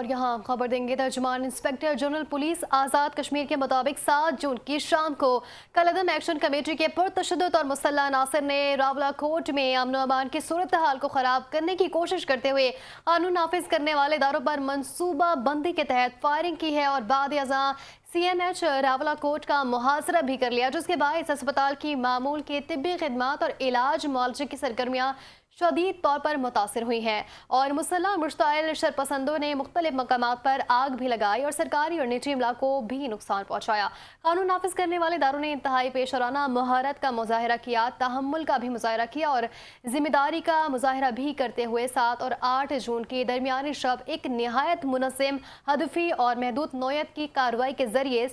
और यहाँ खबर देंगे तर्जुमान inspector general police Azad Kashmir के मुताबिक 7 जून की शाम को कलअदम एक्शन कमेटी के पुरतशद्दुद और मुसल्लह अनासर ने रावलाकोट में अमन अमान की सूरत हाल को ख़राब करने की कोशिश करते हुए कानून नाफिज करने वाले इदारों पर मनसूबा बंदी के तहत फायरिंग की है और बाद अज़ां CMH रावलाकोट का मुहासरा भी कर लिया, जिसके बायस अस्पताल की मामूल के तिब्बी खिदमात और इलाज मुआलजे की सरगर्मियाँ शदीद तौर पर मुतासर हुई हैं और मुसल्लह मुश्ताइल शरपसंदों ने मुख्तलिफ मकामात पर आग भी लगाई और सरकारी और निजी इमला को भी नुकसान पहुंचाया। कानून नाफिज करने वाले इदारों ने इंतहाई पेशराना महारत का मुजाहरा किया, तहम्मुल का भी मुजाहरा किया और जिम्मेदारी का मुजाहरा भी करते हुए 7 और 8 जून की दरमियानी शब एक नहायत मुनज़्ज़म, हदफी और महदूद नौयत की कार्रवाई के जरिए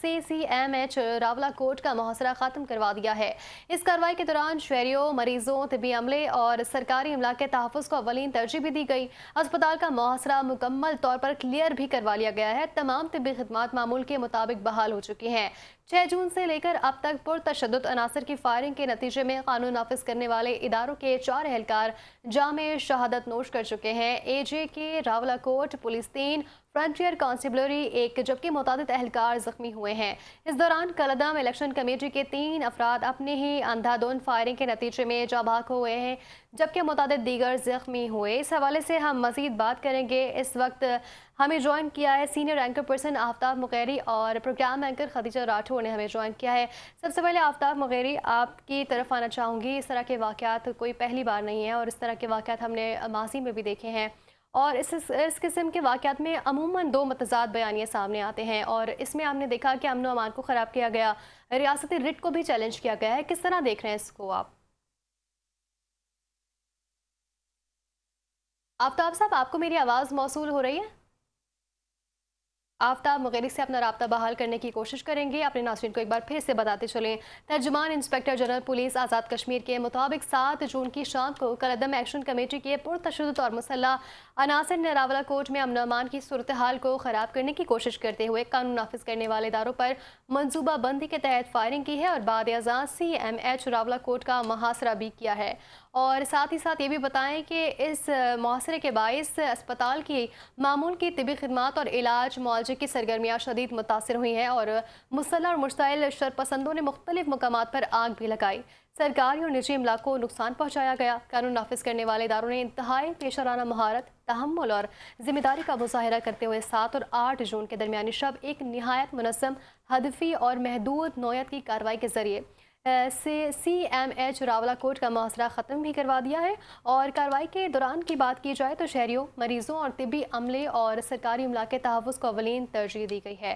CMH रावलाकोट का मुहासरा खत्म करवा दिया है। इस कार्रवाई के दौरान शहरियों, मरीजों, तिब्बी अमले और सरकारी इमला के तहफ़्फ़ुज़ को अवलीन तरजीह भी दी गई। अस्पताल का मुहासरा मुकम्मल तौर पर क्लियर भी करवा लिया गया है। तमाम तिब्बी खिदमात मामूल के मुताबिक बहाल हो चुकी हैं। 6 जून से लेकर अब तक पुरतशद्दुद अनासर की फायरिंग के नतीजे में कानून नाफिज करने वाले इदारों के 4 एहलकार जामे शहादत नोश कर चुके हैं। AJK Rawalakot police 3, frontier constabulary 1 जबकि मुतादिद एहलकार जख्मी हुए हैं। इस दौरान कलअदम इलेक्शन कमेटी के 3 अफराद अपने ही अंधाधुंध फायरिंग के नतीजे में जाबाक हुए हैं, जबकि मुतादिद दीगर जख्मी हुए। इस हवाले से हम मजीद बात करेंगे। इस वक्त हमें ज्वाइन किया है senior anchor person Aftab Mugheri और प्रोग्राम एंकर खदीजा राठौर ने हमें ज्वाइन किया है। सबसे पहले आफ्ताब मुगैरी, आपकी तरफ आना चाहूँगी। इस तरह के वाक़यात कोई पहली बार नहीं है और इस तरह के वाक़यात हमने माजी में भी देखे हैं और इस किस्म के वाक़यात में अमूमन 2 मतज़ाद बयानियाँ सामने आते हैं और इसमें हमने देखा कि अमन अमान को ख़राब किया गया, रियासती रिट को भी चैलेंज किया गया है। किस तरह देख रहे हैं इसको आप? आफ्ताब साहब, आपको मेरी आवाज़ मौसूल हो रही है? आफ्ताब मुगैरी से अपना राब्ता बहाल करने की कोशिश करेंगे। अपने नाज़रीन को एक बार फिर से बताते चलें, तर्जुमान inspector general police Azad Kashmir के मुताबिक 7 जून की शाम को कलअदम एक्शन कमेटी के पुरतशद्दुद और मुसल्लह अनासर ने रावलाकोट में अमन अमान की सूरत हाल को ख़राब करने की कोशिश करते हुए कानून नाफिज करने वाले इदारों पर मनसूबा बंदी के तहत फायरिंग की है और बाद अज़ां CMH रावलाकोट का मुहासरा भी किया है। और साथ ही साथ ये भी बताएं कि इस मुहासरे के बायस अस्पताल की मामूल की तिब्बी खिदमात और इलाज मुआलजे की सरगर्मियाँ शदीद मुतासर हुई हैं और मुसल्लह और मुश्ताइल शरपसंदों ने मुख्तलिफ मकामात पर आग भी लगाई। सरकारी और निजी इमला को नुकसान पहुँचाया गया। कानून नाफिज करने वाले इदारों ने इंतहाई पेशराना महारत, तहम्मुल और जिम्मेदारी का मुजाहरा करते हुए 7 और 8 जून के दरमियानी शब एक नहायत मुनज़्ज़म, हदफी और महदूद नौयत की कार्रवाई के जरिए CMH रावलाकोट का मुहासरा ख़त्म भी करवा दिया है। और कार्रवाई के दौरान की बात की जाए तो शहरियों, मरीजों और तिब्बी अमले और सरकारी इमला के तहफ़्फ़ुज़ को अवलीन तरजीह दी गई है।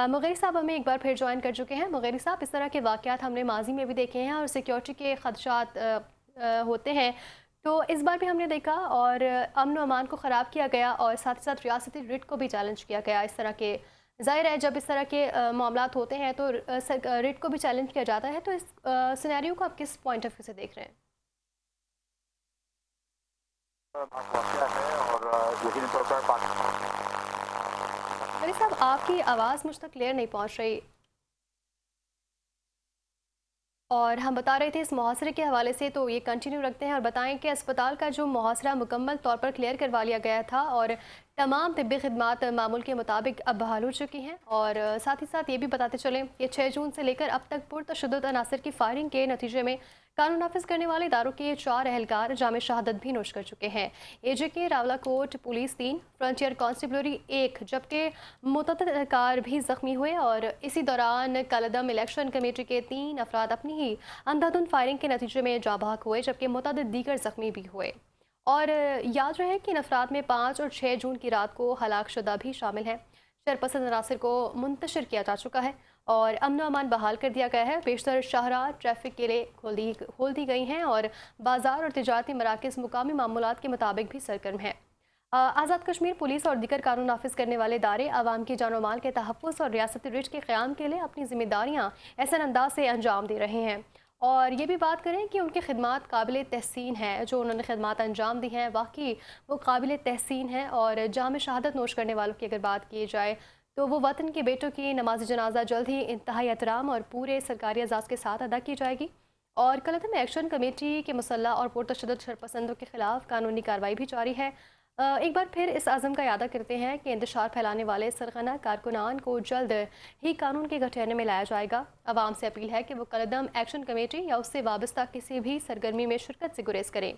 मुगैरी साहब हमें एक बार फिर ज्वाइन कर चुके हैं। मुगैरी साहब, इस तरह के वाक़यात हमने माजी में भी देखे हैं और सिक्योरिटी के खदशात होते हैं, तो इस बार भी हमने देखा और अमन अमान को ख़राब किया गया और साथ ही साथ रियासती रिट को भी चैलेंज किया गया। इस तरह के ज़ाहिर है जब इस तरह के मामलात होते हैं तो रिट को भी चैलेंज किया जाता है, तो इस सिनेरियो को आप किस पॉइंट ऑफ व्यू से देख रहे हैं? वाक़या है और यकीनी तौर पर मुगैरी साहब, आपकी आवाज़ मुझ तक क्लियर नहीं पहुंच रही और हम बता रहे थे इस मुहासरे के हवाले से, तो ये कंटिन्यू रखते हैं और बताएं कि अस्पताल का जो मुहासरा मुकम्मल तौर पर क्लियर करवा लिया गया था और तमाम तिब्बी खिदमात मामूल के मुताबिक अब बहाल हो चुकी हैं। और साथ ही साथ ये भी बताते चलें कि 6 जून से लेकर अब तक पुरतशद्दुद अनासर की फायरिंग के नतीजे में कानून नाफिज करने वाले इदारों के 4 एहलकार जामे शहादत भी नोश कर चुके हैं। AJK Rawalakot police 3, frontier constabulary 1 जबकि मुतअद्दिद एहलकार भी जख्मी हुए और इसी दौरान कलअदम इलेक्शन कमेटी के 3 अफराद अपनी ही अंधाधुंध फायरिंग के नतीजे में जाबाक हुए, जबकि मुतअद्दिद दीगर जख्मी भी हुए। और याद रहे कि इन अफराद में 5 और 6 जून की रात को हलाकशुदा भी शामिल हैं। शरपसंद अनासर को मुंतशिर किया जा चुका है और अमन अमान बहाल कर दिया गया है। बेशतर शाहराह ट्रैफिक के लिए खोल दी गई हैं और बाजार और तिजारती मराकज़ मुकामी मामूलात के मुताबिक भी सरगर्म हैं। आज़ाद कश्मीर पुलिस और दीगर कानून नाफिज करने वाले इदारे आवाम की जान और माल के तहफ़्फ़ुज़ और रियासती रिट के क़याम के लिए अपनी ज़िम्मेदारियाँ ऐसे अंदाज से अंजाम दे रहे हैं। और ये भी बात करें कि उनकी खिदमात काबिल तहसीन है, जो उन्होंने खिदमात अंजाम दी हैं वाकई वो काबिल तहसीन है। और जाम शहादत नोश करने वालों की अगर बात की जाए तो वो वतन के बेटों की नमाज जनाजा जल्द ही इंतहाई एहतराम और पूरे सरकारी एजाज़ के साथ अदा की जाएगी। और कलअदम एक्शन कमेटी के मुसल्लह और पुरतशद्दुद शरपसंदों के खिलाफ कानूनी कार्रवाई भी जारी है। एक बार फिर इस आज़म का इरादा करते हैं कि इंतशार फैलाने वाले सरगना कारकुनान को जल्द ही कानून के गठरियाने में लाया जाएगा। अवाम से अपील है कि वो कलदम एक्शन कमेटी या उससे वाबस्ता किसी भी सरगर्मी में शिरकत से गुरेज करें।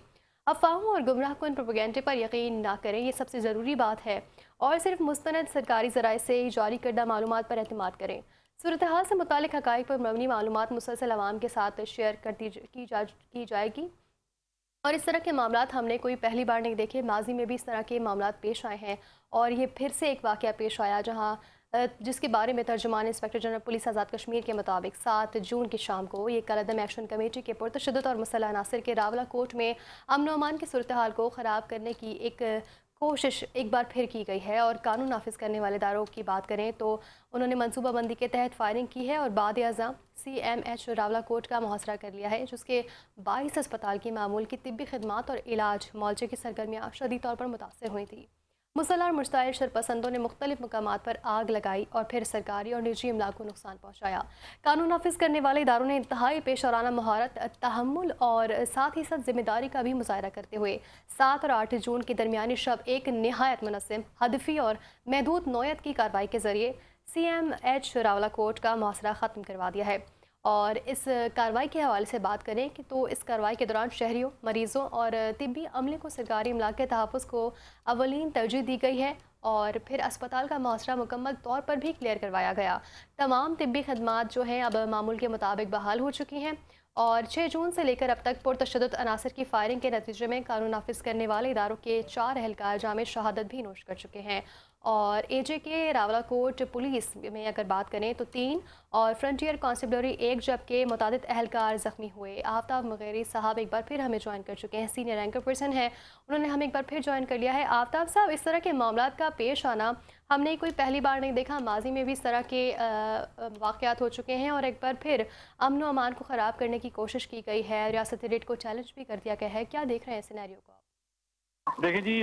अफवाहों और गुमराहकुन प्रोपेगेंडे पर यकीन ना करें, ये सबसे ज़रूरी बात है, और सिर्फ मुस्तनद सरकारी ज़राए से जारी करदा मालूमात पर एतमाद करें। सूरत हाल से मुतालिक हक़ाइक़ पर मबनी मालूमात मुसलसल अवाम के साथ शेयर की जाएगी। और इस तरह के मामलात हमने कोई पहली बार नहीं देखे, माजी में भी इस तरह के मामलात पेश आए हैं, और ये फिर से एक वाक़या पेश आया जहां जिसके बारे में तर्जुमान inspector general police Azad Kashmir के मुताबिक 7 जून की शाम को ये कलदम एक्शन कमेटी के पुरतशद्दुद और मुसल्लह अनासर के रावला कोर्ट में अमन व अमान की सूरत हाल को ख़राब करने की एक कोशिश एक बार फिर की गई है। और कानून नाफिज करने वाले इदारों की बात करें तो उन्होंने मनसूबाबंदी के तहत फायरिंग की है और बाद अज़ां CMH रावला कोर्ट का मुहासरा कर लिया है, जिसके 22 अस्पताल की मामूल की तिब्बी खदमात और इलाज मौलचे की सरगर्मियाँ शदीद तौर पर मुतासर हुई थी। मुसल्लह और मुश्ताइल शरपसंदों ने मुख्तलिफ मकामात पर आग लगाई और फिर सरकारी और निजी इमलाक को नुकसान पहुँचाया। कानून नाफिज करने वाले इदारों ने इंतहाई पेशवाराना महारत, तहम्मुल और साथ ही साथ जिम्मेदारी का भी मुजाहरा करते हुए 7 और 8 जून की दरमियानी शब एक नहायत मुनस्सिम, हदफी और महदूद नौयत की कार्रवाई के जरिए CMH रावला कोर्ट का मुहासरा ख़त्म करवा दिया है। और इस कार्रवाई के हवाले से बात करें कि तो इस कार्रवाई के दौरान शहरियों, मरीज़ों और तिब्बी अमले को सरकारी इमलाक के तहफ़्फ़ुज़ को अवलीन तरजीह दी गई है, और फिर अस्पताल का मुआसरा मुकम्मल तौर पर भी क्लियर करवाया गया। तमाम तिब्बी खदमात जो हैं अब मामूल के मुताबिक बहाल हो चुकी हैं, और 6 जून से लेकर अब तक पुरतशद्दुद अनासर की फायरिंग के नतीजे में कानून नाफिज करने वाले इदारों के 4 एहलकार जामे शहादत भी नोश कर चुके हैं। और AJ के रावला कोर्ट पुलिस में अगर बात करें तो 3 और फ्रंटियर कॉन्स्टेबलरी 1 जबकि मुतादिद एहलकार ज़ख्मी हुए। आफ्ताब मगेरी साहब एक बार फिर हमें ज्वाइन कर चुके हैं, सीनियर एंकर पर्सन है, उन्होंने हमें एक बार फिर ज्वाइन कर लिया है। आफ्ताब साहब, इस तरह के मामलात का पेश आना हमने कोई पहली बार नहीं देखा, माजी में भी इस तरह के वाक़यात हो चुके हैं, और एक बार फिर अमन व अमान को ख़राब करने की कोशिश की गई है, रियासती रेट को चैलेंज भी कर दिया गया है। क्या देख रहे हैं सिनेरियो को? देखिए जी,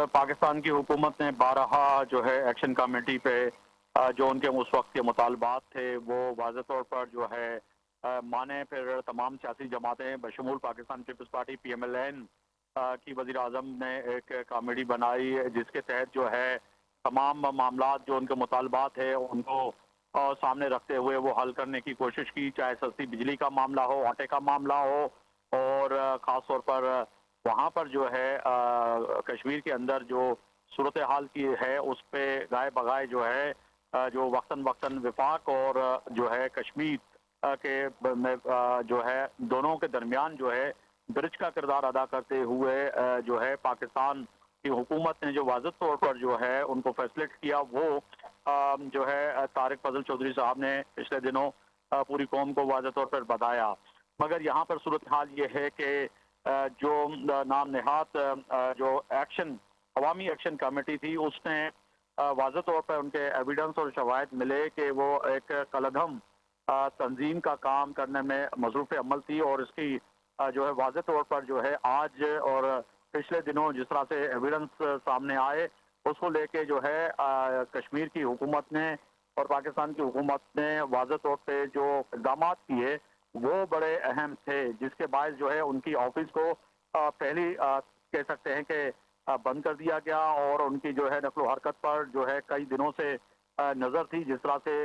पाकिस्तान की हुकूमत ने बारहा जो है एक्शन कमेटी पे जो उनके उस वक्त के मुतालबात थे वो वाज़ेह तौर पर जो है माने। फिर तमाम सियासी जमातें बशमूल पाकिस्तान पीपल्स पार्टी PMLN की वज़ीर आज़म ने एक कमेटी बनाई, जिसके तहत जो है तमाम मामलात जो उनके मुतालबात है उनको सामने रखते हुए वो हल करने की कोशिश की, चाहे सस्ती बिजली का मामला हो, आटे का मामला हो, और ख़ास तौर पर वहाँ पर जो है कश्मीर के अंदर जो सूरत हाल की है उस पे गाय बगाए जो है जो वक्तन वक्तन विफाक और जो है कश्मीर के में जो है दोनों के दरमियान जो है ब्रिज का किरदार अदा करते हुए जो है पाकिस्तान की हुकूमत ने जो वाज़ेह तौर पर जो है उनको फैसिलिट किया, वो जो है तारिक फजल चौधरी साहब ने पिछले दिनों पूरी कौम को वाज़ेह तौर पर बताया। मगर यहाँ पर सूरत हाल ये है कि जो नाम नहात जो अवामी एक्शन कमेटी थी उसने वाज़ेह तौर पर उनके एविडेंस और शवाहिद मिले कि वो एक कलदम तंजीम का काम करने में मसरूफ़ अमल थी, और इसकी जो है वाज़ेह तौर पर जो है आज और पिछले दिनों जिस तरह से एविडेंस सामने आए उसको लेके जो है कश्मीर की हुकूमत ने और पाकिस्तान की हुकूमत ने वाज़ेह तौर पे जो इक़दाम किए वो बड़े अहम थे, जिसके बायस जो है उनकी ऑफिस को पहली कह सकते हैं कि बंद कर दिया गया, और उनकी जो है नकलो हरकत पर जो है कई दिनों से नज़र थी। जिस तरह से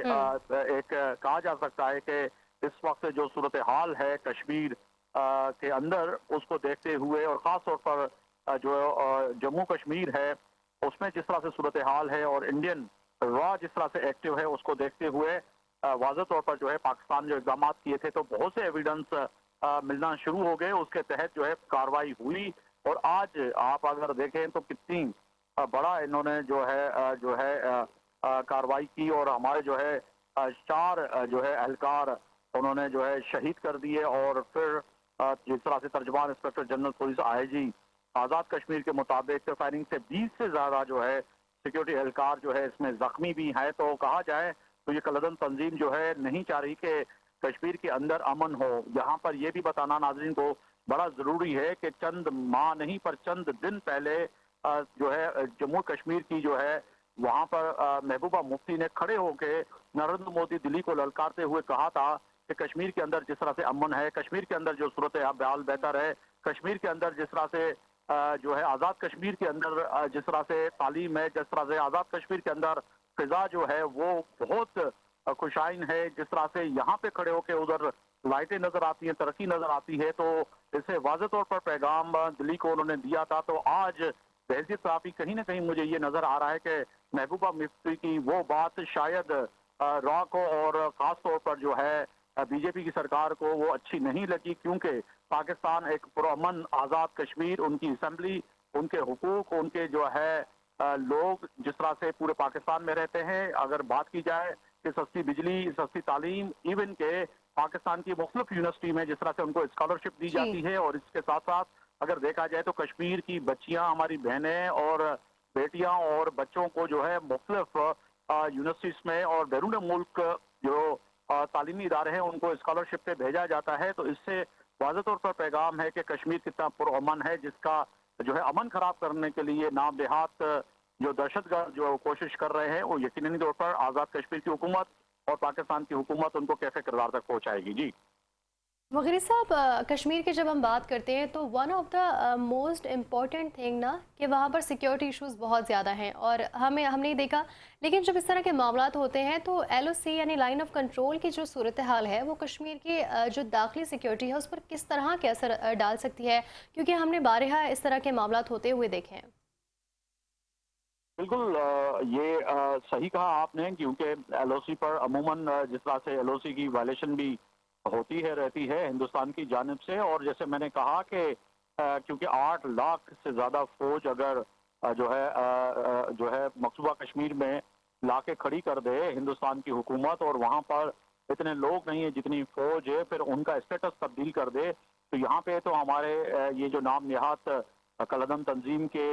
एक कहा जा सकता है कि इस वक्त जो सूरत हाल है कश्मीर के अंदर उसको देखते हुए, और ख़ास तौर पर जो जम्मू कश्मीर है उसमें जिस तरह से सूरत हाल है और इंडियन रॉ जिस तरह से एक्टिव है उसको देखते हुए वाज़ेह तौर पर जो है पाकिस्तान जो इक़दाम किए थे तो बहुत से एविडेंस मिलना शुरू हो गए, उसके तहत जो है कार्रवाई हुई। और आज आप अगर देखें तो कितनी बड़ा इन्होंने जो है कार्रवाई की, और हमारे जो है 4 जो है एहलकार उन्होंने जो है शहीद कर दिए। और फिर जिस तरह से तर्जुमान inspector general police IG Azad Kashmir के मुताबिक फायरिंग से 20 से ज़्यादा जो है सिक्योरिटी एहलकार जो है इसमें जख्मी भी है। तो कहा जाए तो ये कलदम तंजीम जो है नहीं चाह रही कि कश्मीर के अंदर अमन हो। यहाँ पर यह भी बताना नाज़रीन को बड़ा ज़रूरी है कि चंद माह नहीं पर चंद दिन पहले जो है जम्मू कश्मीर की जो है वहाँ पर महबूबा मुफ्ती ने खड़े होकर नरेंद्र मोदी दिल्ली को ललकारते हुए कहा था कि कश्मीर के अंदर जिस तरह से अमन है, कश्मीर के अंदर जो सूरत हाल बेहतर है, कश्मीर के अंदर जिस तरह से जो है आज़ाद कश्मीर के अंदर जिस तरह से तालीम है, जिस तरह से आज़ाद कश्मीर के अंदर फिजा जो है वो बहुत खुशाइन है, जिस तरह से यहाँ पे खड़े होकर उधर लाइटें नजर आती हैं, तरक्की नजर आती है, तो इससे वाज़ेह तौर पर पैगाम दिल्ली को उन्होंने दिया था। तो आज बहसीत सहाफ़ी कहीं ना कहीं मुझे ये नजर आ रहा है कि महबूबा मुफ्ती की वो बात शायद रॉ को और खास तौर पर जो है बीजेपी की सरकार को वो अच्छी नहीं लगी, क्योंकि पाकिस्तान एक पुरअमन आज़ाद कश्मीर, उनकी असम्बली, उनके हुकूक, उनके जो है लोग जिस तरह से पूरे पाकिस्तान में रहते हैं। अगर बात की जाए कि सस्ती बिजली, सस्ती तालीम, इवन के पाकिस्तान की मुख्तलिफ यूनिवर्सिटी में जिस तरह से उनको स्कॉलरशिप दी जाती जी। है, और इसके साथ साथ अगर देखा जाए तो कश्मीर की बच्चियां, हमारी बहनें और बेटियां और बच्चों को जो है मुख्तलिफ यूनिवर्सिटीज में और बैरून मुल्क जो तालीमी इदारे हैं उनको स्कॉलरशिप पे भेजा जाता है। तो इससे वाज़ेह तौर पर पैगाम है कि कश्मीर कितना पुरअमन है, जिसका जो है अमन खराब करने के लिए नाम देहात जो दहशतगर्द जो कोशिश कर रहे हैं, वो यकीनी तौर पर आज़ाद कश्मीर की हुकूमत और पाकिस्तान की हुकूमत उनको कैसे किरदार तक पहुंचाएगी। जी वगैरह साहब, कश्मीर की जब हम बात करते हैं तो one of the most important thing ना कि वहाँ पर सिक्योरिटी इश्यूज बहुत ज़्यादा हैं और हमने देखा। लेकिन जब इस तरह के मामलात होते हैं तो एलओसी यानी लाइन ऑफ कंट्रोल की जो सूरत हाल है वो कश्मीर की जो दाखिली सिक्योरिटी है उस पर किस तरह के असर डाल सकती है, क्योंकि हमने बारहा इस तरह के मामलात होते हुए देखे हैं। बिल्कुल, ये सही कहा आपने, क्योंकि एलओसी पर अमूमन जिस तरह से एलओसी की वायलेशन भी होती है रहती है हिंदुस्तान की जानिब से। और जैसे मैंने कहा कि क्योंकि 8 लाख से ज़्यादा फौज अगर जो है मकसूबा कश्मीर में लाके खड़ी कर दे हिंदुस्तान की हुकूमत, और वहाँ पर इतने लोग नहीं है जितनी फौज है, फिर उनका स्टेटस तब्दील कर दे, तो यहाँ पे तो हमारे ये जो नाम निहात कलदम तंजीम के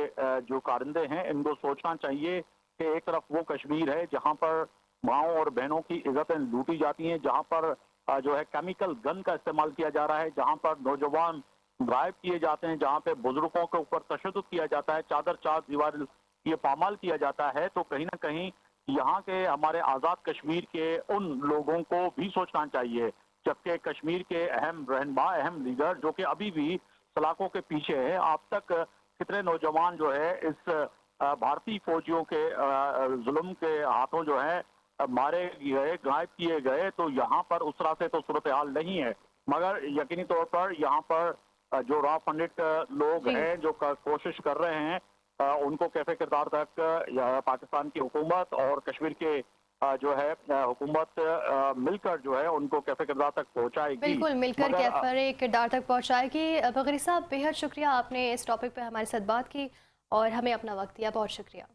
जो कारिंदे हैं, इनको सोचना चाहिए कि एक तरफ वो कश्मीर है जहाँ पर माओं और बहनों की इज्जतें लूटी जाती हैं, जहाँ पर जो है केमिकल गन का इस्तेमाल किया जा रहा है, जहाँ पर नौजवान गायब किए जाते हैं, जहाँ पे बुजुर्गों के ऊपर तशद्दुद किया जाता है, चादर चार दीवार ये पामाल किया जाता है। तो कहीं ना कहीं यहाँ के हमारे आज़ाद कश्मीर के उन लोगों को भी सोचना चाहिए, जबकि कश्मीर के अहम रहनुमा, अहम लीडर जो कि अभी भी सलाखों के पीछे है। अब तक कितने नौजवान जो है इस भारतीय फौजियों के जुल्म के हाथों जो है मारे गए, गायब किए गए। तो यहाँ पर उस तरह से तो सूरत हाल नहीं है, मगर यकीनी तौर पर यहाँ पर जो रॉ फंडेड लोग जी। हैं जो कोशिश कर रहे हैं, उनको कैसे किरदार तक पाकिस्तान की हुकूमत और कश्मीर के जो है हुकूमत मिलकर जो है उनको कैसे किरदार तक पहुंचाएगी। बिल्कुल, मिलकर मगर कैफर किरदार तक पहुँचाएगी। बगरी साहब, बेहद शुक्रिया, आपने इस टॉपिक पे हमारे साथ बात की और हमें अपना वक्त दिया। बहुत शुक्रिया।